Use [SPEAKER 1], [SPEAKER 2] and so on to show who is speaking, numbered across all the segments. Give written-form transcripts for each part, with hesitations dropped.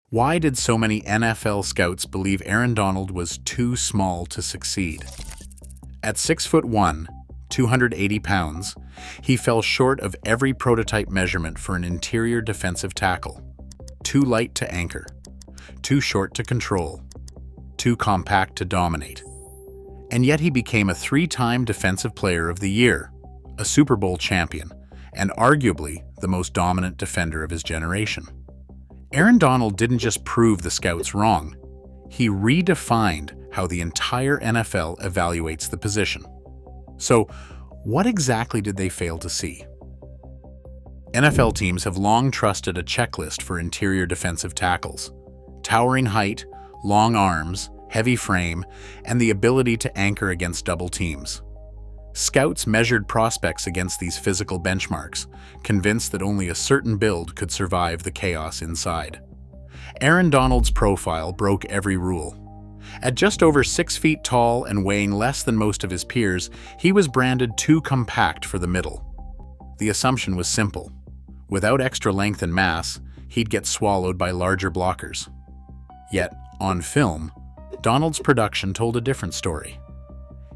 [SPEAKER 1] Why did so many NFL scouts believe Aaron Donald was too small to succeed? At 6'1", 280 pounds, he fell short of every prototype measurement for an interior defensive tackle. Too light to anchor, too short to control, too compact to dominate. And yet he became a three-time Defensive Player of the Year, a Super Bowl champion, and arguably the most dominant defender of his generation. Aaron Donald didn't just prove the scouts wrong, he redefined how the entire NFL evaluates the position. So, what exactly did they fail to see? NFL teams have long trusted a checklist for interior defensive tackles: towering height, long arms, heavy frame, and the ability to anchor against double teams. Scouts measured prospects against these physical benchmarks, convinced that only a certain build could survive the chaos inside. Aaron Donald's profile broke every rule. At just over 6 feet tall and weighing less than most of his peers, he was branded too compact for the middle. The assumption was simple: without extra length and mass, he'd get swallowed by larger blockers. Yet, on film, Donald's production told a different story.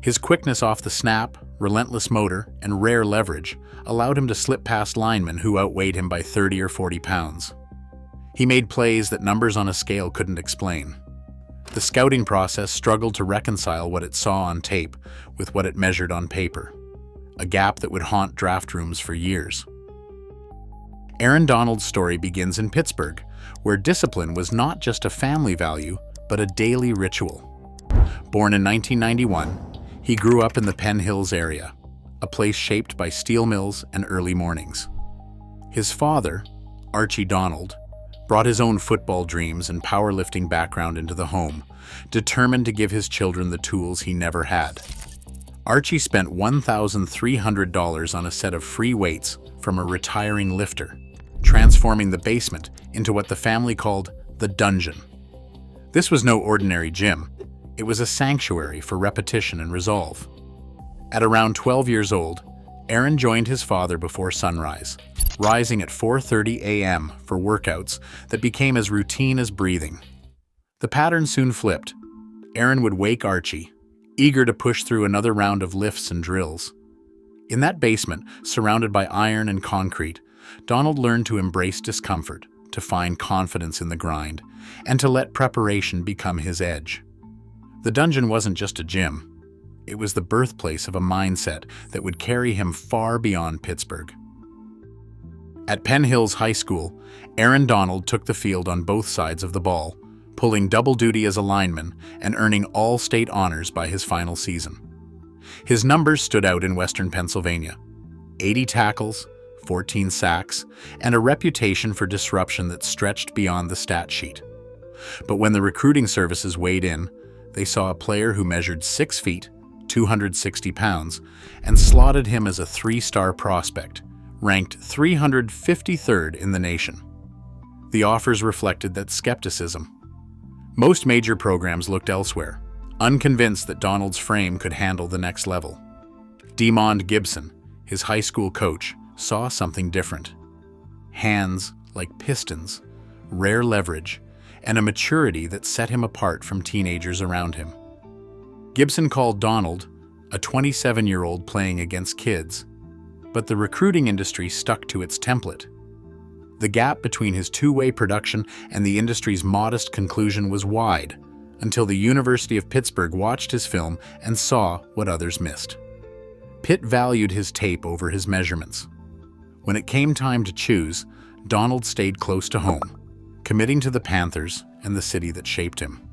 [SPEAKER 1] His quickness off the snap, relentless motor, and rare leverage allowed him to slip past linemen who outweighed him by 30 or 40 pounds. He made plays that numbers on a scale couldn't explain. The scouting process struggled to reconcile what it saw on tape with what it measured on paper, a gap that would haunt draft rooms for years. Aaron Donald's story begins in Pittsburgh, where discipline was not just a family value, but a daily ritual. Born in 1991, he grew up in the Penn Hills area, a place shaped by steel mills and early mornings. His father, Archie Donald, brought his own football dreams and powerlifting background into the home, determined to give his children the tools he never had. Archie spent $1,300 on a set of free weights from a retiring lifter, transforming the basement into what the family called the dungeon. This was no ordinary gym. It was a sanctuary for repetition and resolve. At around 12 years old, Aaron joined his father before sunrise, rising at 4:30 a.m. for workouts that became as routine as breathing. The pattern soon flipped. Aaron would wake Archie, eager to push through another round of lifts and drills. In that basement, surrounded by iron and concrete, Donald learned to embrace discomfort, to find confidence in the grind, and to let preparation become his edge. The dungeon wasn't just a gym. It was the birthplace of a mindset that would carry him far beyond Pittsburgh. At Penn Hills High School, Aaron Donald took the field on both sides of the ball, pulling double duty as a lineman and earning all-state honors by his final season. His numbers stood out in Western Pennsylvania: 80 tackles, 14 sacks, and a reputation for disruption that stretched beyond the stat sheet. But when the recruiting services weighed in, they saw a player who measured 6 feet, 260 pounds, and slotted him as a 3-star prospect, ranked 353rd in the nation. The offers reflected that skepticism. Most major programs looked elsewhere, unconvinced that Donald's frame could handle the next level. Demond Gibson, his high school coach, saw something different. Hands like pistons, rare leverage, and a maturity that set him apart from teenagers around him. Gibson called Donald a 27-year-old playing against kids, but the recruiting industry stuck to its template. The gap between his two-way production and the industry's modest conclusion was wide, until the University of Pittsburgh watched his film and saw what others missed. Pitt valued his tape over his measurements. When it came time to choose, Donald stayed close to home, committing to the Panthers and the city that shaped him.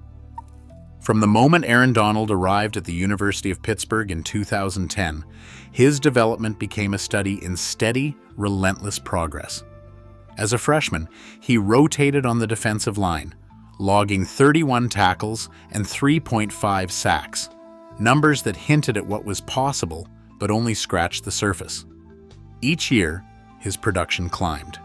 [SPEAKER 1] From the moment Aaron Donald arrived at the University of Pittsburgh in 2010, his development became a study in steady, relentless progress. As a freshman, he rotated on the defensive line, logging 31 tackles and 3.5 sacks, numbers that hinted at what was possible but only scratched the surface. Each year, his production climbed.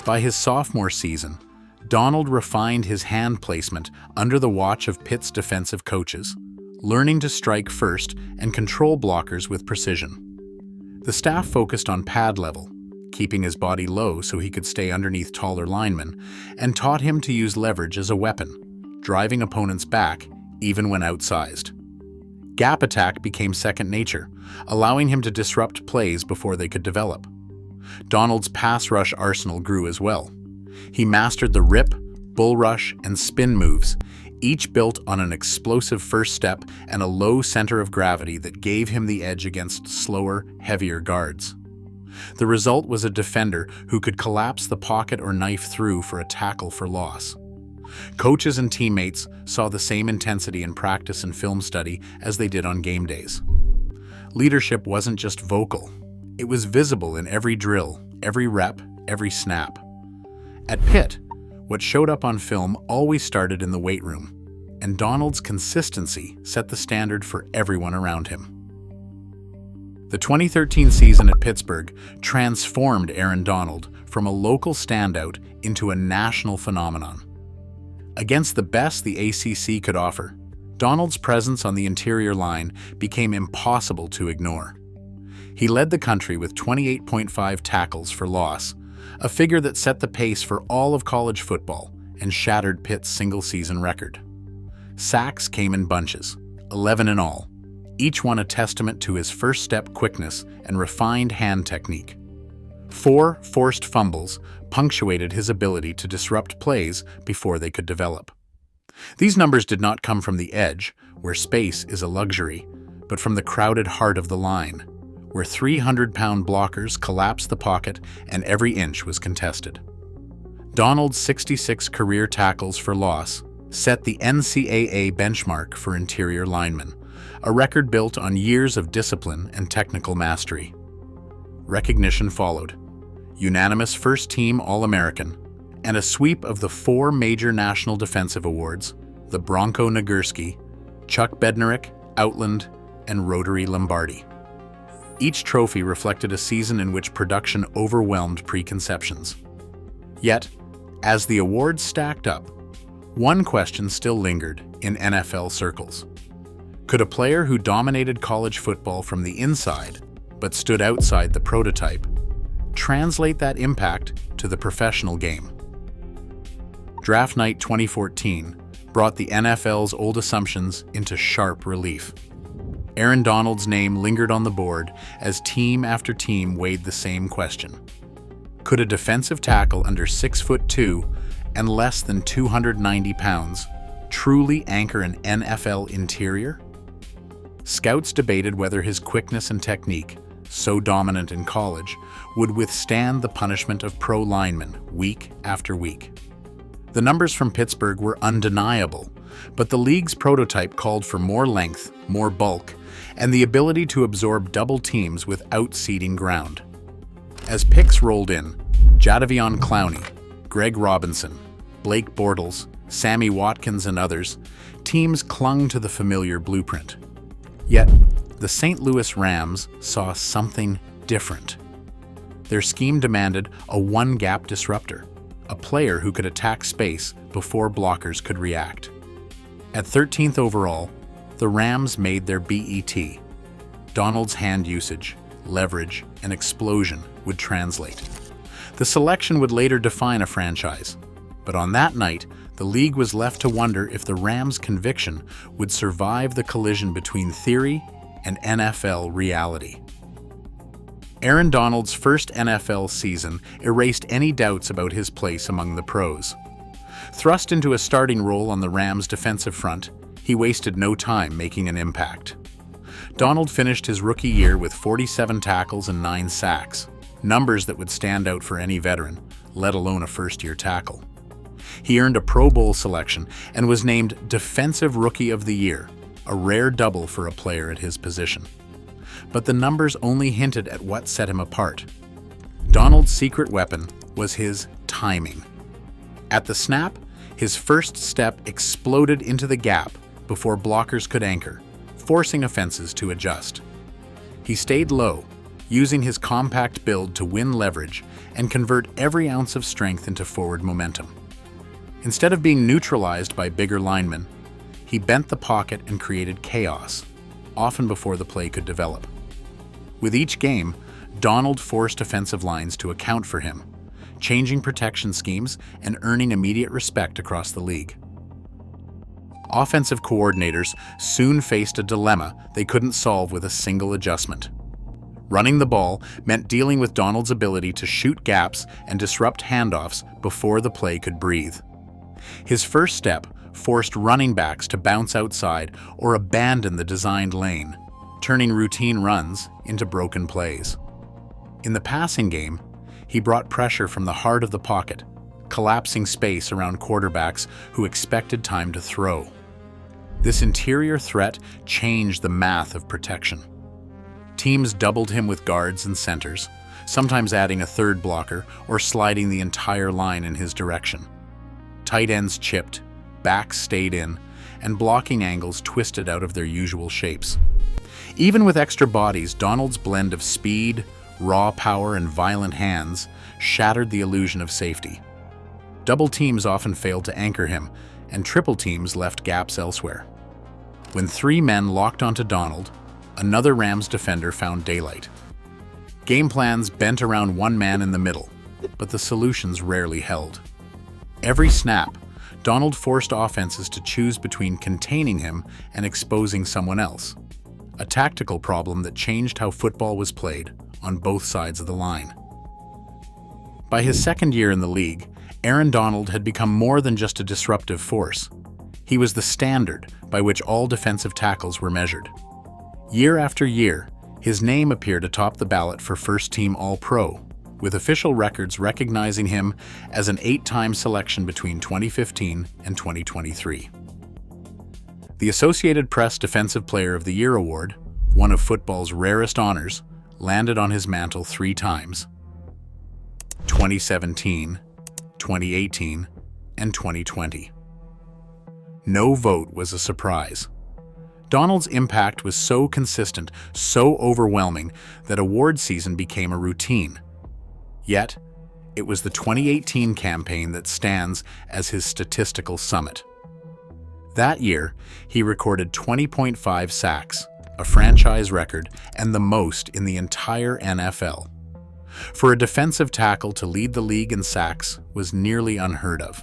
[SPEAKER 1] By his sophomore season, Donald refined his hand placement under the watch of Pitt's defensive coaches, learning to strike first and control blockers with precision. The staff focused on pad level, keeping his body low so he could stay underneath taller linemen, and taught him to use leverage as a weapon, driving opponents back even when outsized. Gap attack became second nature, allowing him to disrupt plays before they could develop. Donald's pass rush arsenal grew as well. He mastered the rip, bull rush, and spin moves, each built on an explosive first step and a low center of gravity that gave him the edge against slower, heavier guards. The result was a defender who could collapse the pocket or knife through for a tackle for loss. Coaches and teammates saw the same intensity in practice and film study as they did on game days. Leadership wasn't just vocal. It was visible in every drill, every rep, every snap. At Pitt, what showed up on film always started in the weight room, and Donald's consistency set the standard for everyone around him. The 2013 season at Pittsburgh transformed Aaron Donald from a local standout into a national phenomenon. Against the best the ACC could offer, Donald's presence on the interior line became impossible to ignore. He led the country with 28.5 tackles for loss, a figure that set the pace for all of college football and shattered Pitt's single-season record. Sacks came in bunches, 11 in all, each one a testament to his first-step quickness and refined hand technique. 4 forced fumbles punctuated his ability to disrupt plays before they could develop. These numbers did not come from the edge, where space is a luxury, but from the crowded heart of the line, where 300-pound blockers collapsed the pocket and every inch was contested. Donald's 66 career tackles for loss set the NCAA benchmark for interior linemen, a record built on years of discipline and technical mastery. Recognition followed: unanimous first-team All-American, and a sweep of the 4 major National Defensive Awards, the Bronco Nagurski, Chuck Bednarik, Outland, and Rotary Lombardi. Each trophy reflected a season in which production overwhelmed preconceptions. Yet, as the awards stacked up, one question still lingered in NFL circles. Could a player who dominated college football from the inside, but stood outside the prototype, translate that impact to the professional game? Draft Night 2014 brought the NFL's old assumptions into sharp relief. Aaron Donald's name lingered on the board as team after team weighed the same question. Could a defensive tackle under 6'2" and less than 290 pounds truly anchor an NFL interior? Scouts debated whether his quickness and technique, so dominant in college, would withstand the punishment of pro linemen week after week. The numbers from Pittsburgh were undeniable, but the league's prototype called for more length, more bulk, and the ability to absorb double teams without ceding ground. As picks rolled in, Jadeveon Clowney, Greg Robinson, Blake Bortles, Sammy Watkins, and others, teams clung to the familiar blueprint. Yet, the St. Louis Rams saw something different. Their scheme demanded a one-gap disruptor, a player who could attack space before blockers could react. At 13th overall, the Rams made their BET. Donald's hand usage, leverage, and explosion would translate. The selection would later define a franchise, but on that night, the league was left to wonder if the Rams' conviction would survive the collision between theory and NFL reality. Aaron Donald's first NFL season erased any doubts about his place among the pros. Thrust into a starting role on the Rams' defensive front, he wasted no time making an impact. Donald finished his rookie year with 47 tackles and 9 sacks, numbers that would stand out for any veteran, let alone a first-year tackle. He earned a Pro Bowl selection and was named Defensive Rookie of the Year, a rare double for a player at his position. But the numbers only hinted at what set him apart. Donald's secret weapon was his timing. At the snap, his first step exploded into the gap before blockers could anchor, forcing offenses to adjust. He stayed low, using his compact build to win leverage and convert every ounce of strength into forward momentum. Instead of being neutralized by bigger linemen, he bent the pocket and created chaos, often before the play could develop. With each game, Donald forced offensive lines to account for him, changing protection schemes and earning immediate respect across the league. Offensive coordinators soon faced a dilemma they couldn't solve with a single adjustment. Running the ball meant dealing with Donald's ability to shoot gaps and disrupt handoffs before the play could breathe. His first step forced running backs to bounce outside or abandon the designed lane, turning routine runs into broken plays. In the passing game, he brought pressure from the heart of the pocket, collapsing space around quarterbacks who expected time to throw. This interior threat changed the math of protection. Teams doubled him with guards and centers, sometimes adding a third blocker or sliding the entire line in his direction. Tight ends chipped, backs stayed in, and blocking angles twisted out of their usual shapes. Even with extra bodies, Donald's blend of speed, raw power, and violent hands shattered the illusion of safety. Double teams often failed to anchor him, and triple teams left gaps elsewhere. When three men locked onto Donald, another Rams defender found daylight. Game plans bent around one man in the middle, but the solutions rarely held. Every snap, Donald forced offenses to choose between containing him and exposing someone else, a tactical problem that changed how football was played on both sides of the line. By his second year in the league, Aaron Donald had become more than just a disruptive force. He was the standard by which all defensive tackles were measured. Year after year, his name appeared atop the ballot for first-team All-Pro, with official records recognizing him as an 8-time selection between 2015 and 2023. The Associated Press Defensive Player of the Year award, one of football's rarest honors, landed on his mantle 3 times: 2017, 2018, and 2020. No vote was a surprise. Donald's impact was so consistent, so overwhelming, that award season became a routine. Yet, it was the 2018 campaign that stands as his statistical summit. That year, he recorded 20.5 sacks, a franchise record and the most in the entire NFL. For a defensive tackle to lead the league in sacks was nearly unheard of.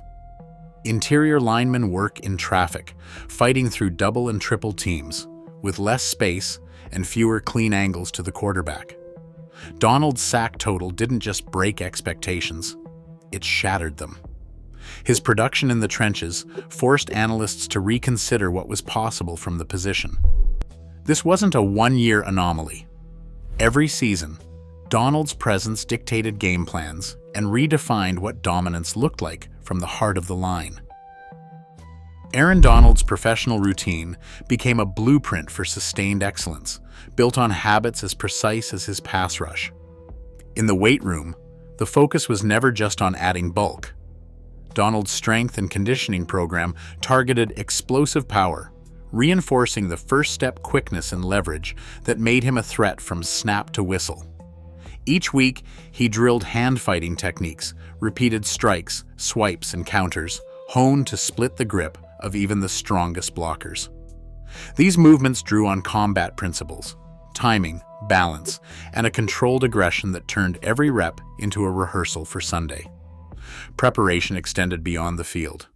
[SPEAKER 1] Interior linemen work in traffic, fighting through double and triple teams, with less space and fewer clean angles to the quarterback. Donald's sack total didn't just break expectations, it shattered them. His production in the trenches forced analysts to reconsider what was possible from the position. This wasn't a one-year anomaly. Every season, Donald's presence dictated game plans and redefined what dominance looked like from the heart of the line. Aaron Donald's professional routine became a blueprint for sustained excellence, built on habits as precise as his pass rush. In the weight room, the focus was never just on adding bulk. Donald's strength and conditioning program targeted explosive power, reinforcing the first-step quickness and leverage that made him a threat from snap to whistle. Each week, he drilled hand-fighting techniques, repeated strikes, swipes, and counters, honed to split the grip of even the strongest blockers. These movements drew on combat principles, timing, balance, and a controlled aggression that turned every rep into a rehearsal for Sunday. Preparation extended beyond the field.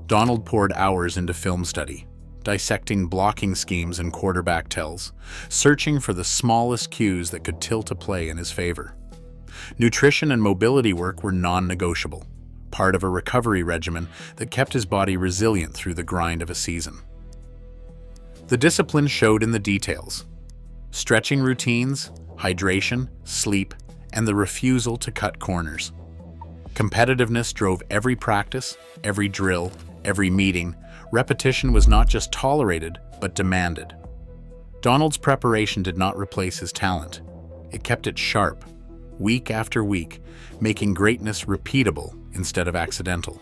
[SPEAKER 1] Donald poured hours into film study, dissecting blocking schemes and quarterback tells, searching for the smallest cues that could tilt a play in his favor. Nutrition and mobility work were non-negotiable, part of a recovery regimen that kept his body resilient through the grind of a season. The discipline showed in the details: stretching routines, hydration, sleep, and the refusal to cut corners. Competitiveness drove every practice, every drill, every meeting. Repetition was not just tolerated, but demanded. Donald's preparation did not replace his talent. It kept it sharp, week after week, making greatness repeatable instead of accidental.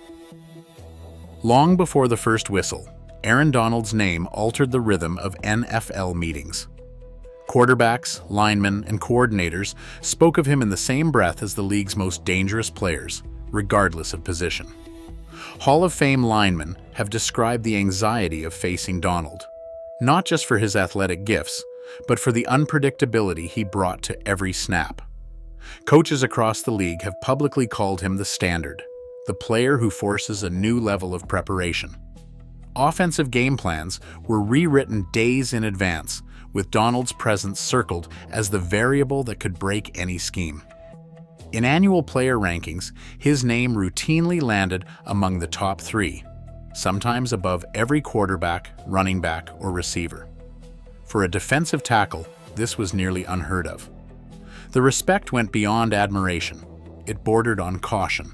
[SPEAKER 1] Long before the first whistle, Aaron Donald's name altered the rhythm of NFL meetings. Quarterbacks, linemen, and coordinators spoke of him in the same breath as the league's most dangerous players, regardless of position. Hall of Fame linemen have described the anxiety of facing Donald, not just for his athletic gifts, but for the unpredictability he brought to every snap. Coaches across the league have publicly called him the standard, the player who forces a new level of preparation. Offensive game plans were rewritten days in advance, with Donald's presence circled as the variable that could break any scheme. In annual player rankings, his name routinely landed among the top 3, sometimes above every quarterback, running back, or receiver. For a defensive tackle, this was nearly unheard of. The respect went beyond admiration. It bordered on caution.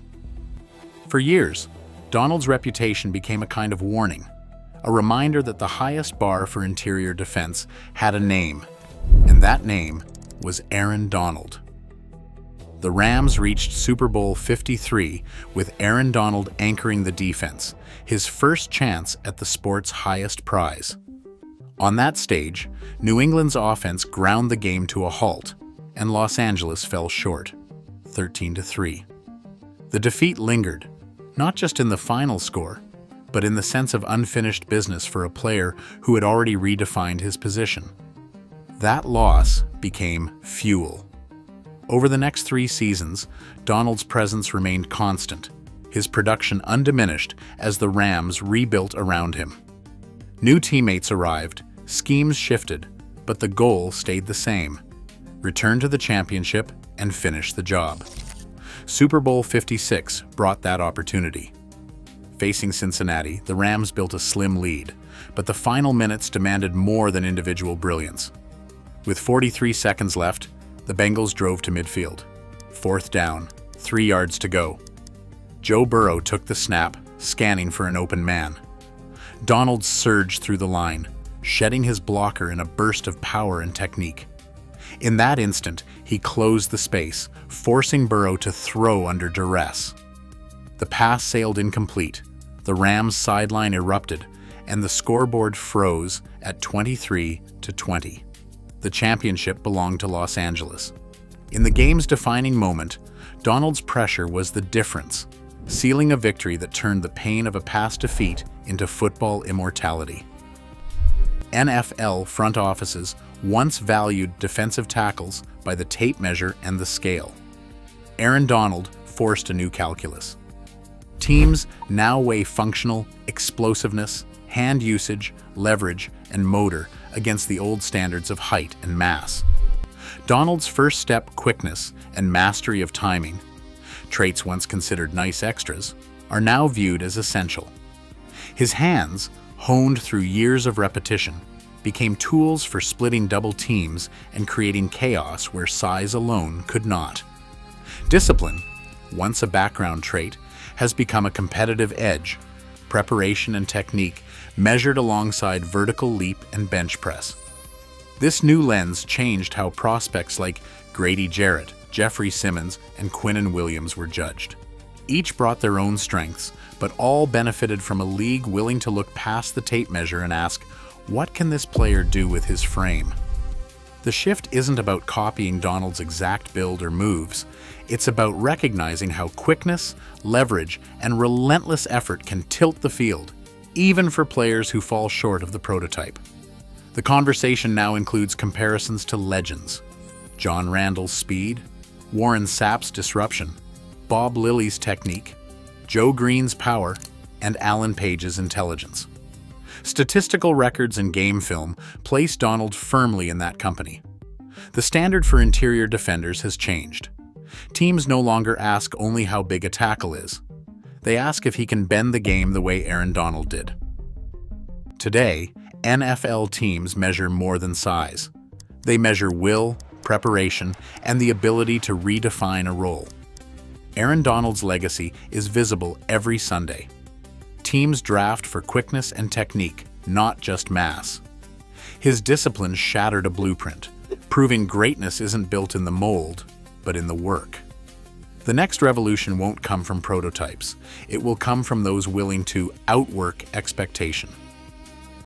[SPEAKER 1] For years, Donald's reputation became a kind of warning, a reminder that the highest bar for interior defense had a name, and that name was Aaron Donald. The Rams reached Super Bowl 53 with Aaron Donald anchoring the defense, his first chance at the sport's highest prize. On that stage, New England's offense ground the game to a halt, and Los Angeles fell short, 13-3. The defeat lingered, not just in the final score, but in the sense of unfinished business for a player who had already redefined his position. That loss became fuel. Over the next 3 seasons, Donald's presence remained constant, his production undiminished as the Rams rebuilt around him. New teammates arrived, schemes shifted, but the goal stayed the same: return to the championship and finish the job. Super Bowl 56 brought that opportunity. Facing Cincinnati, the Rams built a slim lead, but the final minutes demanded more than individual brilliance. With 43 seconds left, the Bengals drove to midfield. 4th down, 3 yards to go. Joe Burrow took the snap, scanning for an open man. Donald surged through the line, shedding his blocker in a burst of power and technique. In that instant, he closed the space, forcing Burrow to throw under duress. The pass sailed incomplete, the Rams' sideline erupted, and the scoreboard froze at 23-20. The championship belonged to Los Angeles. In the game's defining moment, Donald's pressure was the difference, sealing a victory that turned the pain of a past defeat into football immortality. NFL front offices once valued defensive tackles by the tape measure and the scale. Aaron Donald forced a new calculus. Teams now weigh functional, explosiveness, hand usage, leverage, and motor against the old standards of height and mass. Donald's first step quickness and mastery of timing, traits once considered nice extras, are now viewed as essential. His hands, honed through years of repetition, became tools for splitting double teams and creating chaos where size alone could not. Discipline, once a background trait, has become a competitive edge, preparation and technique measured alongside vertical leap and bench press. This new lens changed how prospects like Grady Jarrett, Jeffrey Simmons, and Quinnen Williams were judged. Each brought their own strengths, but all benefited from a league willing to look past the tape measure and ask, what can this player do with his frame? The shift isn't about copying Donald's exact build or moves. It's about recognizing how quickness, leverage, and relentless effort can tilt the field, even for players who fall short of the prototype. The conversation now includes comparisons to legends: John Randall's speed, Warren Sapp's disruption, Bob Lilly's technique, Joe Green's power, and Alan Page's intelligence. Statistical records and game film place Donald firmly in that company. The standard for interior defenders has changed. Teams no longer ask only how big a tackle is. They ask if he can bend the game the way Aaron Donald did. Today, NFL teams measure more than size. They measure will, preparation, and the ability to redefine a role. Aaron Donald's legacy is visible every Sunday. Teams draft for quickness and technique, not just mass. His discipline shattered a blueprint, proving greatness isn't built in the mold, but in the work. The next revolution won't come from prototypes. It will come from those willing to outwork expectation.